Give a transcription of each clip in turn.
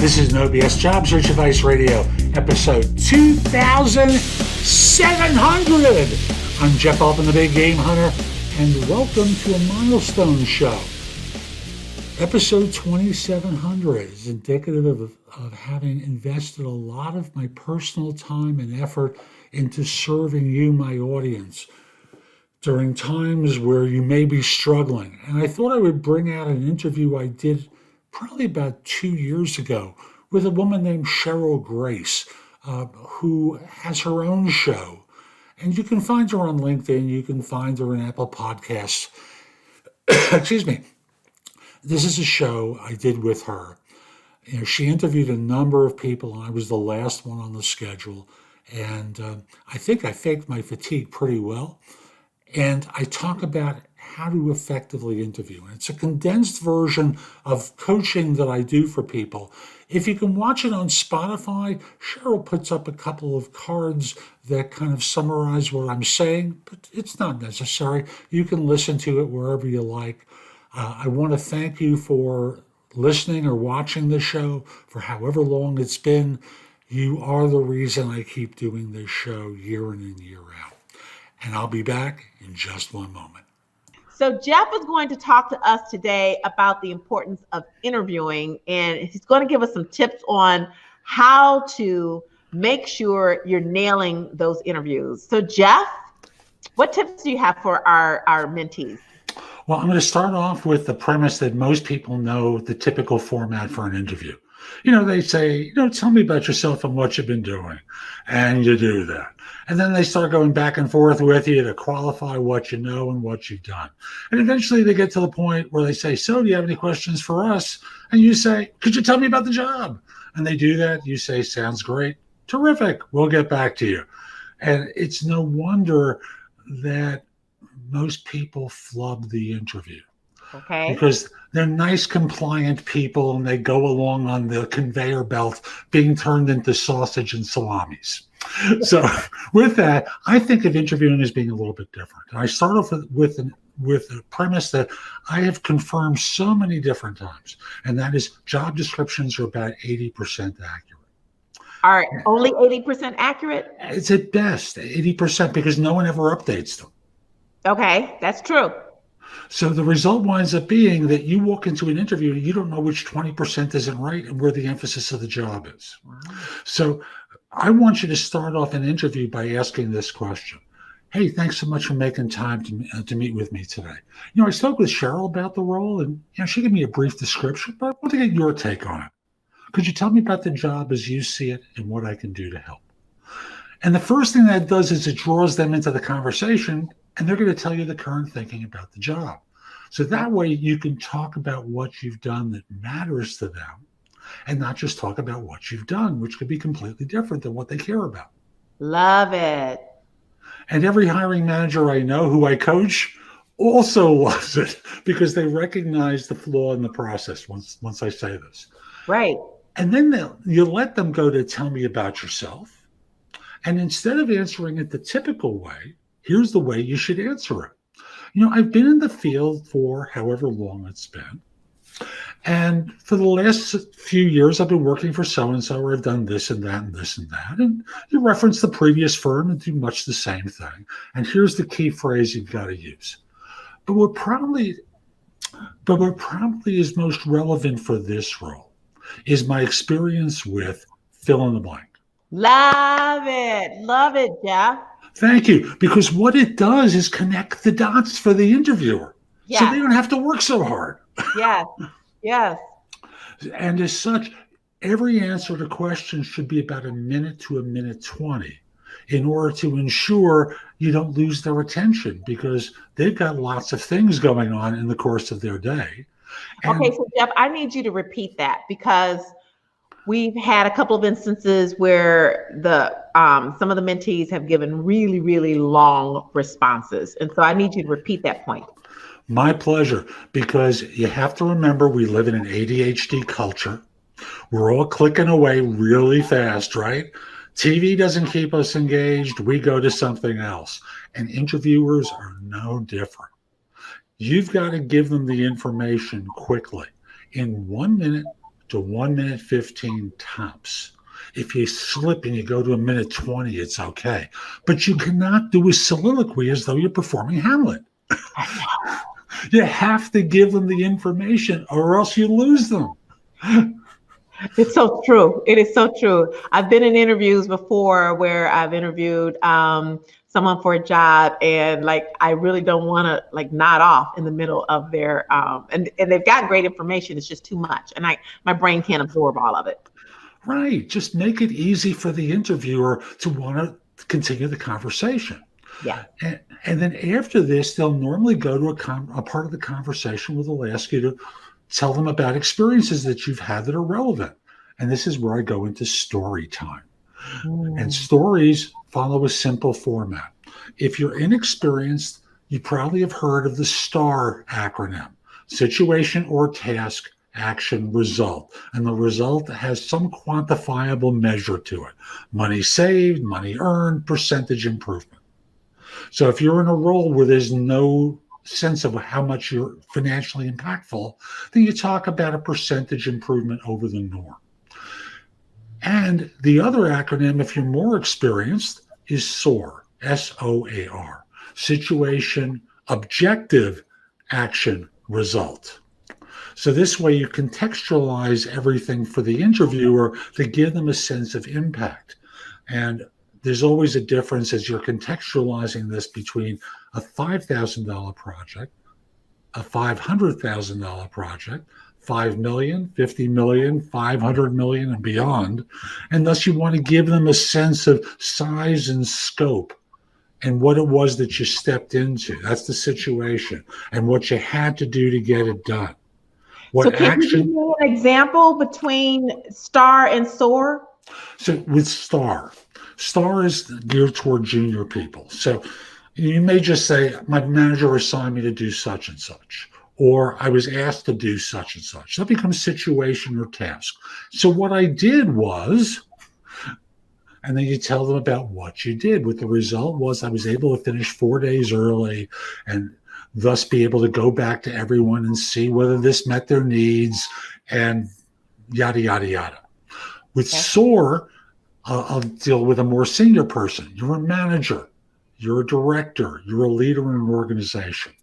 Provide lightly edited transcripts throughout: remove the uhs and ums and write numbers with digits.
This is No BS Job Search Advice Radio, episode 2700. I'm Jeff Altman, the Big Game Hunter, and welcome to a milestone show. Episode 2700 is indicative of having invested a lot of my personal time and effort into serving you, my audience, during times where you may be struggling. And I thought I would bring out an interview I did probably about 2 years ago with a woman named Cheryl Grace, who has her own show. And you can find her on LinkedIn. You can find her in Apple Podcasts. Excuse me. This is a show I did with her. You know, she interviewed a number of people, and I was the last one on the schedule. And I think I faked my fatigue pretty well. And I talk about how to effectively interview. And it's a condensed version of coaching that I do for people. If you can watch it on Spotify, Cheryl puts up a couple of cards that kind of summarize what I'm saying, but it's not necessary. You can listen to it wherever you like. I want to thank you for listening or watching the show for however long it's been. You are the reason I keep doing this show year in and year out. And I'll be back in just one moment. So Jeff is going to talk to us today about the importance of interviewing, and he's going to give us some tips on how to make sure you're nailing those interviews. So Jeff, what tips do you have for our mentees? Well, I'm going to start off with the premise that most people know the typical format for an interview. You know, they say, tell me about yourself and what you've been doing. And you do that. And then they start going back and forth with you to qualify what you know and what you've done. And eventually they get to the point where they say, so do you have any questions for us? And you say, could you tell me about the job? And they do that. You say, sounds great. Terrific. We'll get back to you. And it's no wonder that most people flub the interview. Okay. Because they're nice, compliant people, and they go along on the conveyor belt being turned into sausage and salamis. So with that, I think of interviewing as being a little bit different. And I start off with a premise that I have confirmed so many different times, and that is job descriptions are about 80% accurate. Are only 80% accurate? It's at best 80% because no one ever updates them. Okay, that's true. So the result winds up being that you walk into an interview and you don't know which 20% isn't right and where the emphasis of the job is. Wow. So I want you to start off an interview by asking this question. Hey, thanks so much for making time to meet with me today. I spoke with Cheryl about the role, and she gave me a brief description, but I want to get your take on it. Could you tell me about the job as you see it and what I can do to help? And the first thing that does is it draws them into the conversation, and they're going to tell you the current thinking about the job. So that way you can talk about what you've done that matters to them and not just talk about what you've done, which could be completely different than what they care about. Love it. And every hiring manager I know who I coach also loves it because they recognize the flaw in the process once I say this. Right. And then you let them go to tell me about yourself. And instead of answering it the typical way, here's the way you should answer it. I've been in the field for however long it's been. And for the last few years, I've been working for so-and-so, or I've done this and that and this and that. And you reference the previous firm and do much the same thing. And here's the key phrase you've got to use. But what probably is most relevant for this role is my experience with fill in the blank. Love it. Love it, Jeff. Thank you. Because what it does is connect the dots for the interviewer. Yes. So they don't have to work so hard. Yes. Yes. And as such, every answer to questions should be about a minute to a minute 20 in order to ensure you don't lose their attention because they've got lots of things going on in the course of their day. Okay, so Jeff, I need you to repeat that because we've had a couple of instances where some of the mentees have given really, really long responses. And so I need you to repeat that point. My pleasure, because you have to remember we live in an ADHD culture. We're all clicking away really fast, right? TV doesn't keep us engaged. We go to something else. And interviewers are no different. You've got to give them the information quickly in 1 minute to 1 minute 15 tops. If you slip and you go to 1 minute 20, it's okay. But you cannot do a soliloquy as though you're performing Hamlet. You have to give them the information or else you lose them. It's so true. It is so true. I've been in interviews before where I've interviewed someone for a job, and like I really don't want to like nod off in the middle of their and they've got great information. It's just too much, and my brain can't absorb all of it. Right. Just make it easy for the interviewer to want to continue the conversation. Yeah. And then after this, they'll normally go to a part of the conversation where they'll ask you to tell them about experiences that you've had that are relevant. And this is where I go into story time. And stories follow a simple format. If you're inexperienced, you probably have heard of the STAR acronym: situation or task, action, result. And the result has some quantifiable measure to it: money saved, money earned, percentage improvement. So if you're in a role where there's no sense of how much you're financially impactful, then you talk about a percentage improvement over the norm. And the other acronym, if you're more experienced, is SOAR, SOAR, situation, objective, action, result. So this way you contextualize everything for the interviewer to give them a sense of impact. And there's always a difference as you're contextualizing this between a $5,000 project, a $500,000 project, 5 million, 50 million, 500 million, and beyond. And thus you want to give them a sense of size and scope and what it was that you stepped into. That's the situation, and what you had to do to get it done. So can you give me an example between STAR and SOAR? So with STAR is geared toward junior people. So you may just say, my manager assigned me to do such and such, or I was asked to do such and such. That becomes situation or task. So what I did was, and then you tell them about what you did. What the result was, I was able to finish 4 days early and thus be able to go back to everyone and see whether this met their needs and yada, yada, yada. With SOAR, I'll deal with a more senior person. You're a manager, you're a director, you're a leader in an organization.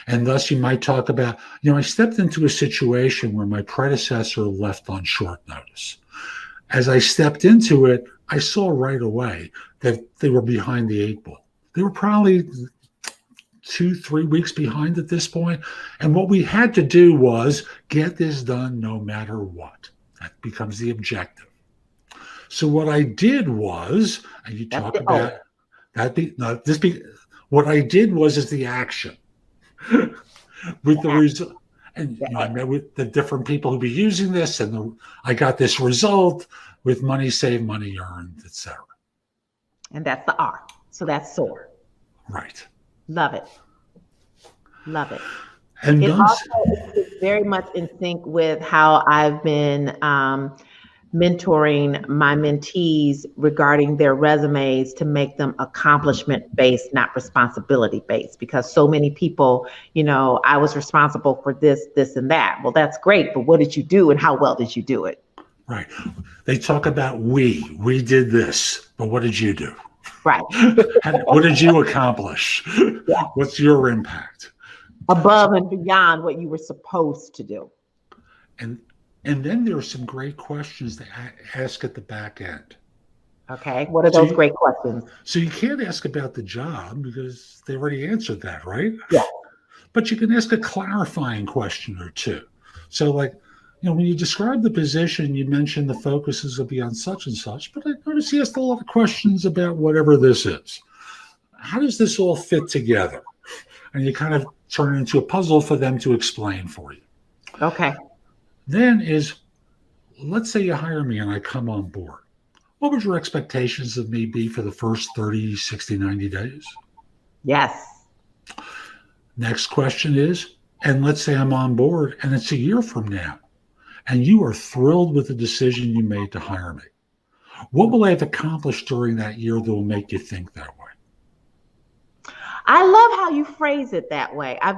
And thus you might talk about, I stepped into a situation where my predecessor left on short notice. As I stepped into it, I saw right away that they were behind the 8 ball. They were probably 2-3 weeks behind at this point. And what we had to do was get this done no matter what. That becomes the objective. So what I did was, and you talk about what I did was is the action with the result. And I met with the different people who be using this, and I got this result with money saved, money earned, etc. And that's the R. So that's SOAR. Right. Love it. Love it. And it also is very much in sync with how I've been mentoring my mentees regarding their resumes to make them accomplishment-based, not responsibility-based, because so many people, I was responsible for this, this, and that. Well, that's great, but what did you do and how well did you do it? Right. They talk about we did this, but what did you do? Right. What did you accomplish? Yeah. What's your impact? Above and beyond what you were supposed to do. And then there are some great questions to ask at the back end. Okay. What are those great questions? So you can't ask about the job because they already answered that, right? Yeah. But you can ask a clarifying question or two. So like, when you describe the position, you mentioned the focuses will be on such and such, but I noticed you asked a lot of questions about whatever this is. How does this all fit together? And you kind of turn it into a puzzle for them to explain for you. Okay. Then let's say you hire me and I come on board. What would your expectations of me be for the first 30, 60, 90 days? Yes. Next question is, and let's say I'm on board and it's a year from now, and you are thrilled with the decision you made to hire me. What will I have accomplished during that year that will make you think that way? I love how you phrase it that way. I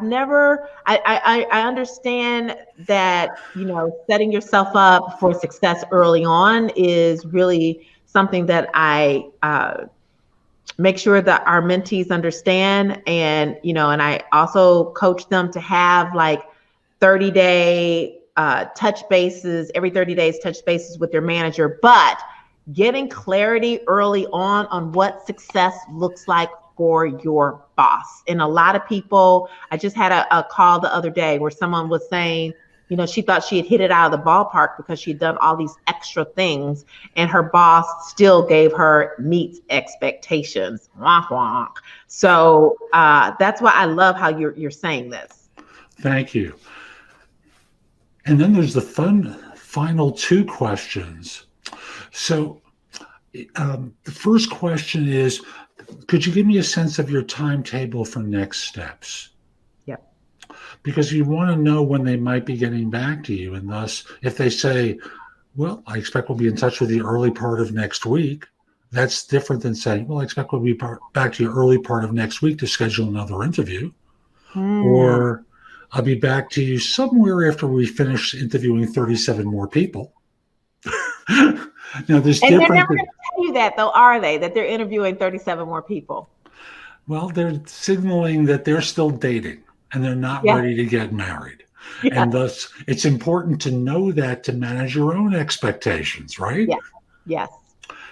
understand that, setting yourself up for success early on is really something that I make sure that our mentees understand. And, and I also coach them to have like 30-day touch bases, every 30 days, touch bases with their manager, but getting clarity early on what success looks like for your boss. And a lot of people, I just had a call the other day where someone was saying, she thought she had hit it out of the ballpark because she'd done all these extra things and her boss still gave her meets expectations. Wonk, wonk. So that's why I love how you're saying this. Thank you. And then there's the fun final two questions. So the first question is, could you give me a sense of your timetable for next steps? Yep. Because you want to know when they might be getting back to you. And thus, if they say, well, I expect we'll be in touch with you early part of next week, that's different than saying, well, I expect we'll be back to you early part of next week to schedule another interview. Or I'll be back to you somewhere after we finish interviewing 37 more people. Now, there's and different. They're never going to tell you that, though, are they? That they're interviewing 37 more people. Well, they're signaling that they're still dating and they're not ready to get married. Yeah. And thus, it's important to know that to manage your own expectations, right? Yes. Yes.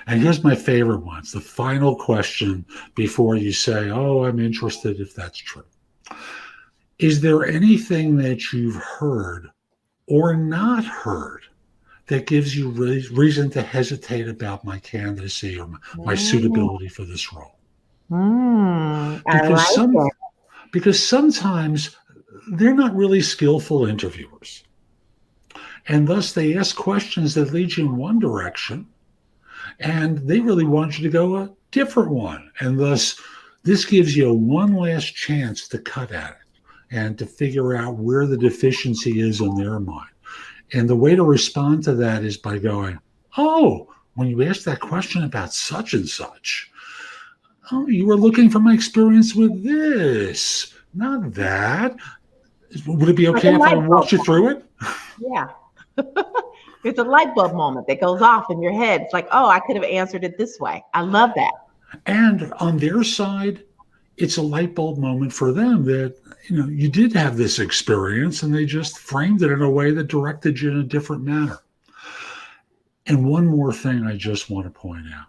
And here's my favorite one. It's the final question before you say, oh, I'm interested, if that's true. Is there anything that you've heard or not heard that gives you reason to hesitate about my candidacy or my suitability for this role? Because sometimes they're not really skillful interviewers. And thus they ask questions that lead you in one direction, and they really want you to go a different one. And thus this gives you one last chance to cut at it and to figure out where the deficiency is in their mind. And the way to respond to that is by going, oh, when you asked that question about such and such, oh, you were looking for my experience with this, not that. Would it be okay if I walked you through it? Yeah. It's a light bulb moment that goes off in your head. It's like, oh, I could have answered it this way. I love that. And on their side, it's a light bulb moment for them that, you did have this experience and they just framed it in a way that directed you in a different manner. And one more thing I just want to point out.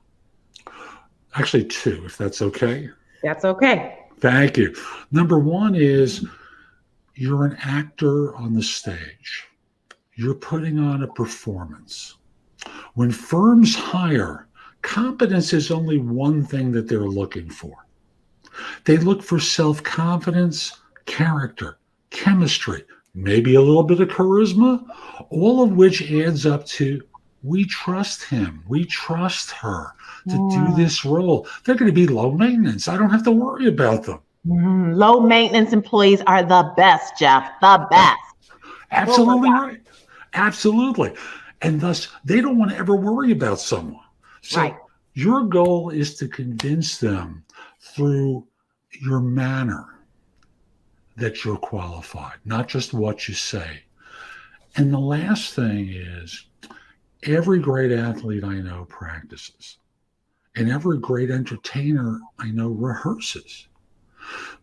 Actually, two, if that's okay. That's okay. Thank you. Number one is you're an actor on the stage. You're putting on a performance. When firms hire, competence is only one thing that they're looking for. They look for self-confidence, character, chemistry, maybe a little bit of charisma, all of which adds up to, we trust him, we trust her to do this role. They're going to be low maintenance. I don't have to worry about them. Low maintenance employees are the best, Jeff, the best. Absolutely right. Absolutely. And thus, they don't want to ever worry about someone. So your goal is to convince them through your manner that you're qualified, not just what you say. And the last thing is, every great athlete I know practices, and every great entertainer I know rehearses.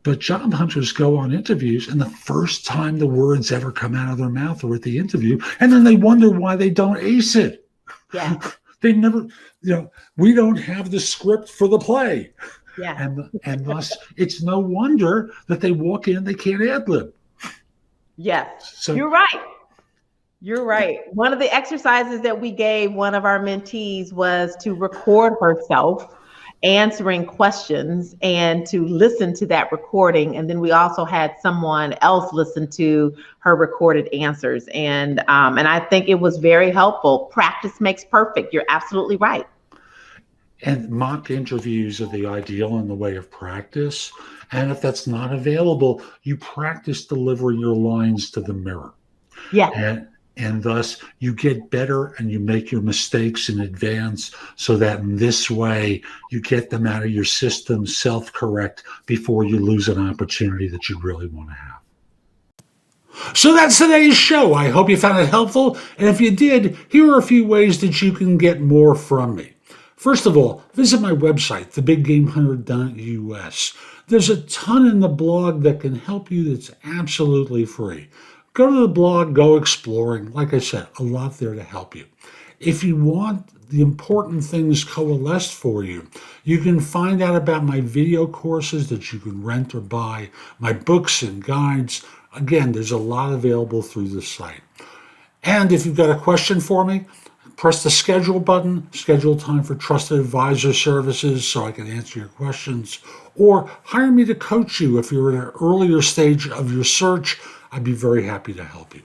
But job hunters go on interviews, and the first time the words ever come out of their mouth are at the interview, and then they wonder why they don't ace it. Yeah. They never, we don't have the script for the play. Yeah. And thus, it's no wonder that they walk in, they can't ad-lib. Yes. So, you're right. You're right. One of the exercises that we gave one of our mentees was to record herself answering questions and to listen to that recording. And then we also had someone else listen to her recorded answers. And I think it was very helpful. Practice makes perfect. You're absolutely right. And mock interviews are the ideal in the way of practice. And if that's not available, you practice delivering your lines to the mirror. Yeah. And thus you get better and you make your mistakes in advance so that in this way you get them out of your system, self-correct before you lose an opportunity that you really want to have. So that's today's show. I hope you found it helpful. And if you did, here are a few ways that you can get more from me. First of all, visit my website, thebiggamehunter.us. There's a ton in the blog that can help you that's absolutely free. Go to the blog, go exploring. Like I said, a lot there to help you. If you want the important things coalesced for you, you can find out about my video courses that you can rent or buy, my books and guides. Again, there's a lot available through the site. And if you've got a question for me, press the schedule button, schedule time for trusted advisor services so I can answer your questions, or hire me to coach you if you're in an earlier stage of your search. I'd be very happy to help you.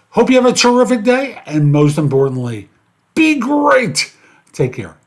Hope you have a terrific day, and most importantly, be great. Take care.